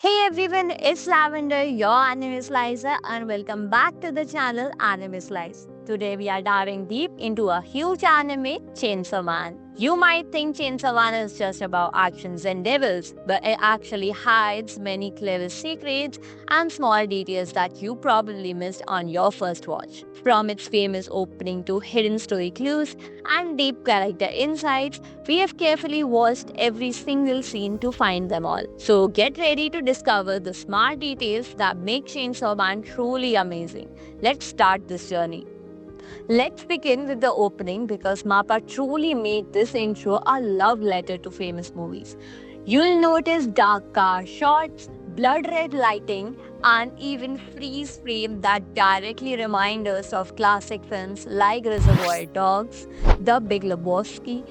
Hey everyone, it's Lavender, your anime slicer, and welcome back to the channel Anime Slice. Today we are diving deep into a huge anime, Chainsaw Man. You might think Chainsaw Man is just about actions and devils, but it actually hides many clever secrets and small details that you probably missed on your first watch. From its famous opening to hidden story clues and deep character insights, we have carefully watched every single scene to find them all. So get ready to discover the smart details that make Chainsaw Man truly amazing. Let's start this journey. Let's begin with the opening because Mappa truly made this intro a love letter to famous movies. You'll notice dark car shots, blood red lighting, and even freeze frame that directly remind us of classic films like Reservoir Dogs, The Big Lebowski,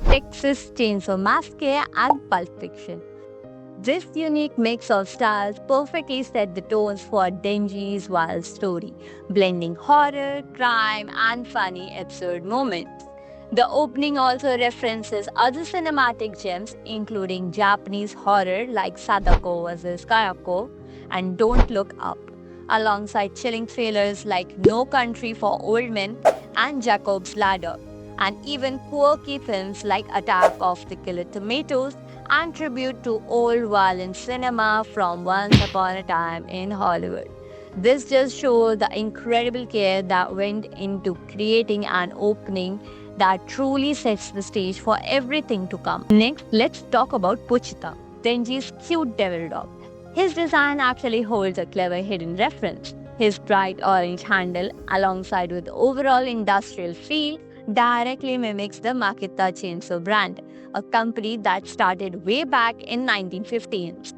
Texas Chainsaw Massacre, and Pulp Fiction. This unique mix of styles perfectly set the tones for Denji's wild story, blending horror, crime, and funny, absurd moments. The opening also references other cinematic gems, including Japanese horror like Sadako vs. Kayako and Don't Look Up, alongside chilling thrillers like No Country for Old Men and Jacob's Ladder, and even quirky films like Attack of the Killer Tomatoes and tribute to old violent cinema from Once Upon a Time in Hollywood. This just shows the incredible care that went into creating an opening that truly sets the stage for everything to come. Next, let's talk about Puchita, Denji's cute devil dog. His design actually holds a clever hidden reference. His bright orange handle, alongside with the overall industrial feel, directly mimics the Makita Chainsaw brand, a company that started way back in 1915s.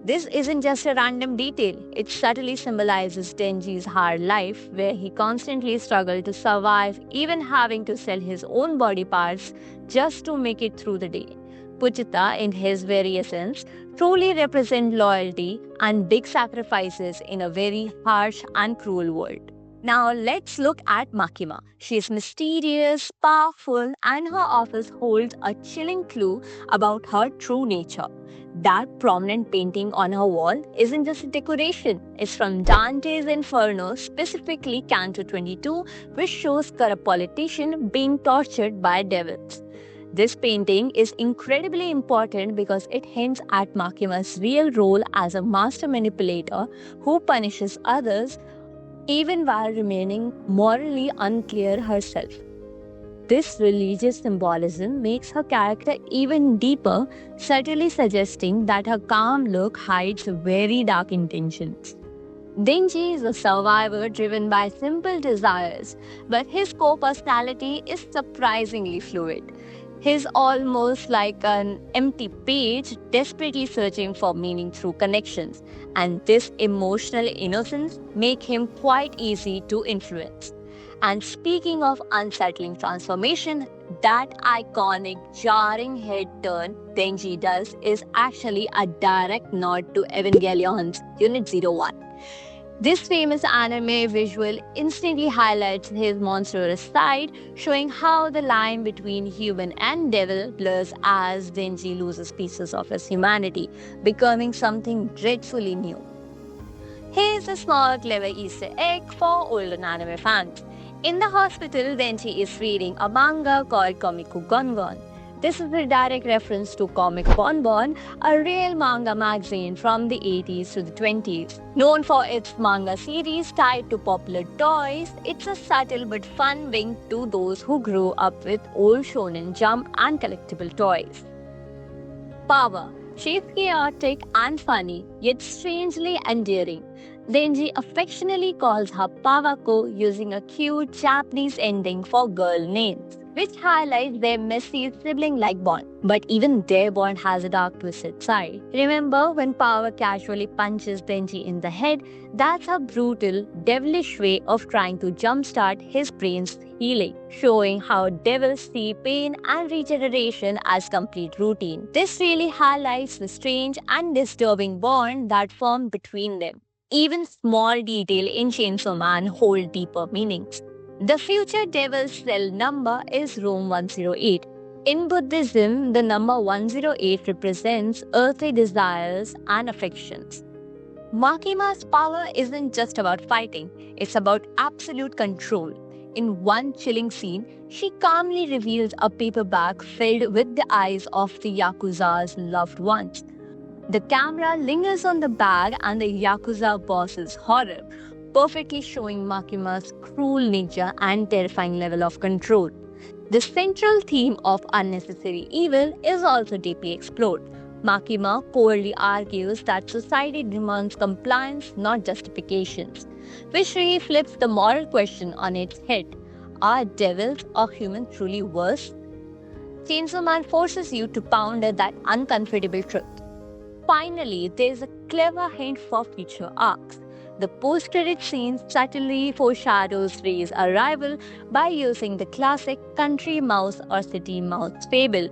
This isn't just a random detail, it subtly symbolizes Denji's hard life, where he constantly struggled to survive, even having to sell his own body parts just to make it through the day. Puchita, in his very essence, truly represents loyalty and big sacrifices in a very harsh and cruel world. Now let's look at Makima. She is mysterious, powerful, and her office holds a chilling clue about her true nature. That prominent painting on her wall isn't just a decoration, it's from Dante's Inferno, specifically Canto 22, which shows a politician being tortured by devils. This painting is incredibly important because it hints at Makima's real role as a master manipulator who punishes others even while remaining morally unclear herself. This religious symbolism makes her character even deeper, subtly suggesting that her calm look hides very dark intentions. Denji is a survivor driven by simple desires, but his core personality is surprisingly fluid. He's almost like an empty page, desperately searching for meaning through connections, and this emotional innocence make him quite easy to influence. And speaking of unsettling transformation, that iconic jarring head turn Denji does is actually a direct nod to Evangelion's Unit 01. This famous anime visual instantly highlights his monstrous side, showing how the line between human and devil blurs as Denji loses pieces of his humanity, becoming something dreadfully new. Here's a small clever Easter egg for older anime fans. In the hospital, Denji is reading a manga called Komiku Gongon. This is a direct reference to Comic Bonbon, a real manga magazine from the 80s to the 20s. Known for its manga series tied to popular toys, it's a subtle but fun wink to those who grew up with old Shonen Jump and collectible toys. Power. She's chaotic and funny, yet strangely endearing. Denji affectionately calls her Pawako using a cute Japanese ending for girl names, which highlights their messy sibling-like bond. But even their bond has a dark twisted side. Remember when Power casually punches Denji in the head? That's a brutal, devilish way of trying to jumpstart his brain's healing, showing how devils see pain and regeneration as complete routine. This really highlights the strange and disturbing bond that formed between them. Even small detail in Chainsaw Man hold deeper meanings. The future devil's cell number is Room 108. In Buddhism, the number 108 represents earthly desires and affections. Makima's power isn't just about fighting, it's about absolute control. In one chilling scene, she calmly reveals a paper bag filled with the eyes of the Yakuza's loved ones. The camera lingers on the bag and the Yakuza boss's horror, perfectly showing Makima's cruel nature and terrifying level of control. The central theme of unnecessary evil is also deeply explored. Makima poorly argues that society demands compliance, not justifications, which really flips the moral question on its head. Are devils or humans truly worse? Chainsaw Man forces you to ponder that uncomfortable truth. Finally, there is a clever hint for future arcs. The post-credit scene subtly foreshadows Ray's arrival by using the classic country mouse or city mouse fable.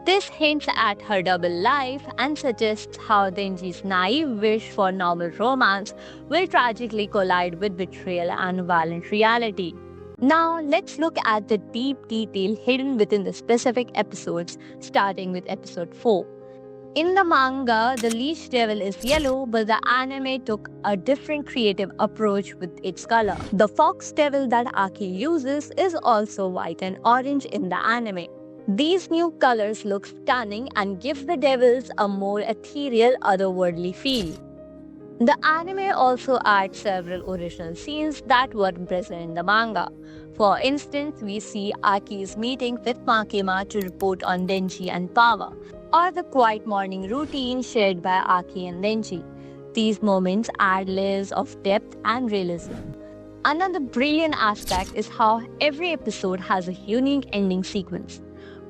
This hints at her double life and suggests how Denji's naive wish for normal romance will tragically collide with betrayal and violent reality. Now, let's look at the deep detail hidden within the specific episodes, starting with episode 4. In the manga, the leech devil is yellow, but the anime took a different creative approach with its color. The fox devil that Aki uses is also white and orange in the anime. These new colors look stunning and give the devils a more ethereal, otherworldly feel. The anime also adds several original scenes that weren't present in the manga. For instance, we see Aki's meeting with Makima to report on Denji and Pawa, or the quiet morning routine shared by Aki and Denji. These moments add layers of depth and realism. Another brilliant aspect is how every episode has a unique ending sequence.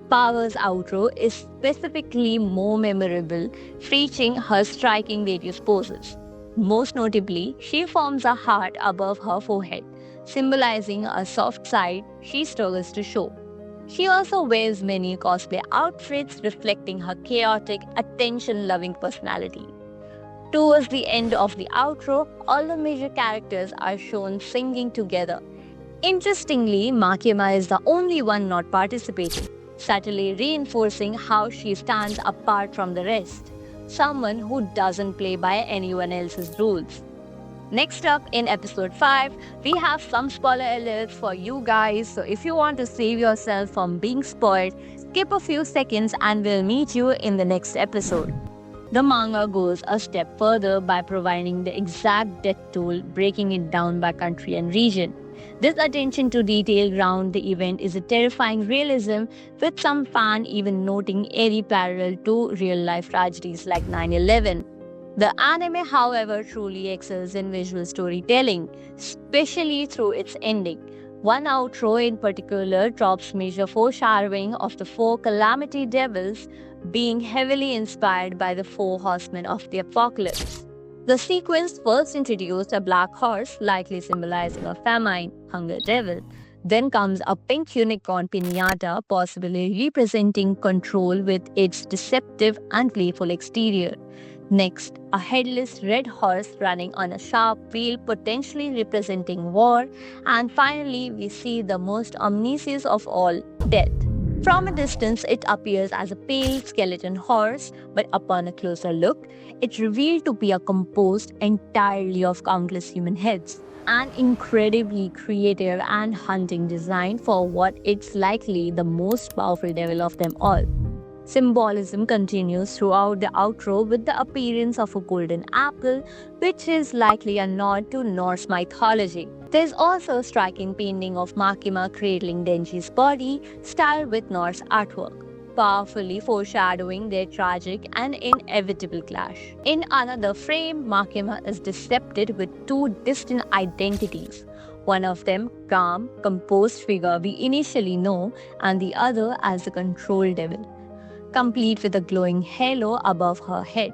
Power's outro is specifically more memorable, featuring her striking various poses. Most notably, she forms a heart above her forehead, symbolizing a soft side she struggles to show. She also wears many cosplay outfits reflecting her chaotic, attention-loving personality. Towards the end of the outro, all the major characters are shown singing together. Interestingly, Makima is the only one not participating, subtly reinforcing how she stands apart from the rest, someone who doesn't play by anyone else's rules. Next up, in episode 5, we have some spoiler alerts for you guys, so if you want to save yourself from being spoiled, skip a few seconds and we'll meet you in the next episode. The manga goes a step further by providing the exact death toll, breaking it down by country and region. This attention to detail around the event is a terrifying realism, with some fans even noting eerie parallel to real-life tragedies like 9/11. The anime, however, truly excels in visual storytelling, especially through its ending. One outro in particular drops major foreshadowing of the four calamity devils, being heavily inspired by the four horsemen of the apocalypse. The sequence first introduced a black horse, likely symbolizing a famine, hunger devil. Then comes a pink unicorn pinata, possibly representing control with its deceptive and playful exterior. Next, a headless red horse running on a sharp wheel, potentially representing war. And finally, we see the most ominous of all, death. From a distance, it appears as a pale skeleton horse, but upon a closer look, it's revealed to be composed entirely of countless human heads. An incredibly creative and haunting design for what it's likely the most powerful devil of them all. Symbolism continues throughout the outro with the appearance of a golden apple, which is likely a nod to Norse mythology. There's also a striking painting of Makima cradling Denji's body, styled with Norse artwork, powerfully foreshadowing their tragic and inevitable clash. In another frame, Makima is depicted with two distinct identities. One of them, calm, composed figure we initially know, and the other as the control devil, complete with a glowing halo above her head.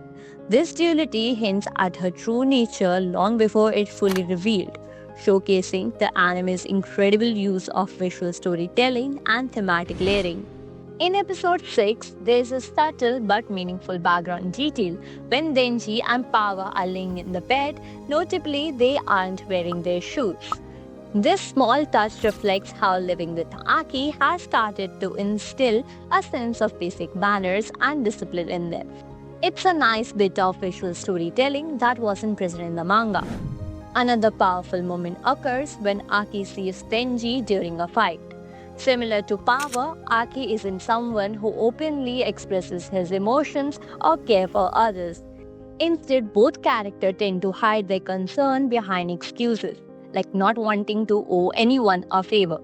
This duality hints at her true nature long before it's fully revealed, showcasing the anime's incredible use of visual storytelling and thematic layering. In episode 6, there's a subtle but meaningful background detail. When Denji and Pawa are laying in the bed, notably they aren't wearing their shoes. This small touch reflects how living with Aki has started to instill a sense of basic manners and discipline in them. It's a nice bit of visual storytelling that wasn't present in the manga. Another powerful moment occurs when Aki sees Tenji during a fight. Similar to Power, Aki isn't someone who openly expresses his emotions or care for others. Instead, both characters tend to hide their concern behind excuses, like not wanting to owe anyone a favor.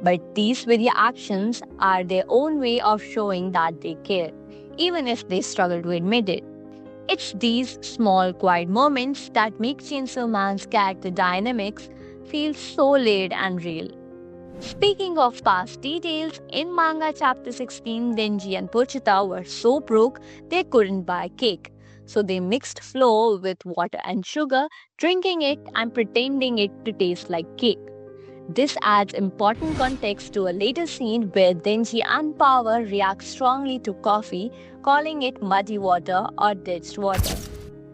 But these very actions are their own way of showing that they care, even if they struggle to admit it. It's these small, quiet moments that make Chainsaw Man's character dynamics feel so layered and real. Speaking of past details, in manga chapter 16, Denji and Pochita were so broke they couldn't buy cake. So they mixed flour with water and sugar, drinking it and pretending it to taste like cake. This adds important context to a later scene where Denji and Power react strongly to coffee, calling it muddy water or ditched water.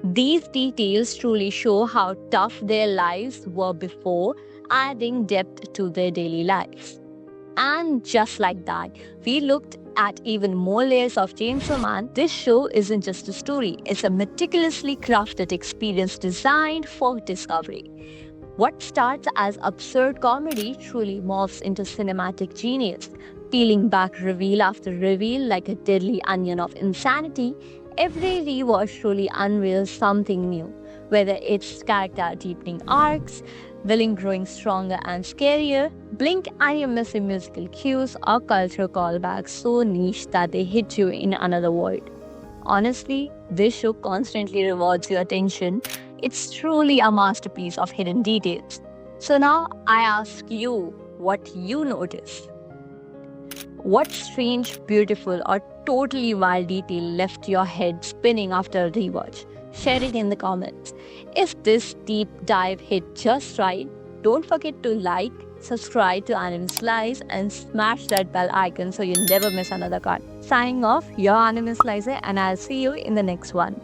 These details truly show how tough their lives were before, adding depth to their daily lives. And just like that, we looked at even more layers of Chainsaw Man. This show isn't just a story, it's a meticulously crafted experience designed for discovery. What starts as absurd comedy truly morphs into cinematic genius, peeling back reveal after reveal like a deadly onion of insanity. Every rewatch truly unveils something new, whether it's character deepening arcs, villain growing stronger and scarier, blink and you miss musical cues, or cultural callbacks so niche that they hit you in another world. Honestly, this show constantly rewards your attention. It's truly a masterpiece of hidden details. So now I ask you what you notice. What strange, beautiful, or totally wild detail left your head spinning after a rewatch? Share it in the comments. If this deep dive hit just right, don't forget to like, subscribe to Anime Slice, and smash that bell icon so you never miss another cut. Signing off, your Anime Slicer, and I'll see you in the next one.